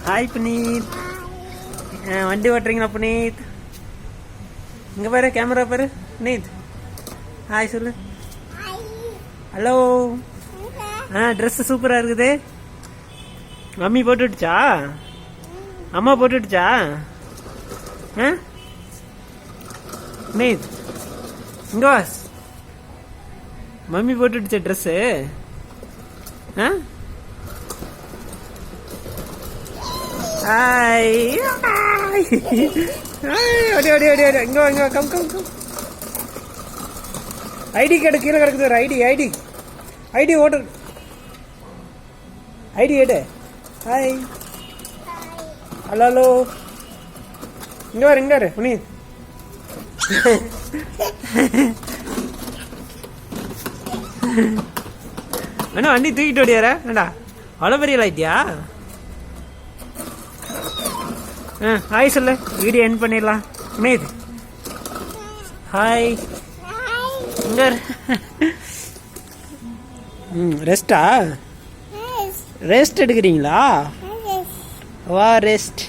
Hi Puneeth. வண்டி ஓட்டுறீங்களா புனீத்? இங்கே பாரு, கேமரா பாரு புனீத். ஹாய் சொல்லு. ஹலோ. ட்ரெஸ் சூப்பராக இருக்குது. மம்மி போட்டுடுச்சா? அம்மா போட்டுடுச்சா? புனீத் இங்கே வாஸ். மம்மி போட்டுடுச்சா ட்ரெஸ்ஸு? ஹாய் ஓடி ஓடி ஓடி ஓடி. இங்கே இங்கே come come come. ID card கீழே கிடக்குது. ஒரு ஐடி ஐடி ஐடி ஓட்டு. ஐடி எடு. Hi hello hello. இங்கே வர இங்கே வர புனீத். அண்ணா வண்டி தூக்கிட்டு ஓடியார ஏண்டா அவ்வளோ பெரிய லைட்டியா? ஹாய் சொல்லு. வீடியோ எண்ட் பண்ணிடலாம். புனீத் ஹாய். இங்கே ரெஸ்டா? ரெஸ்ட் எடுக்கிறீங்களா? வா ரெஸ்ட்.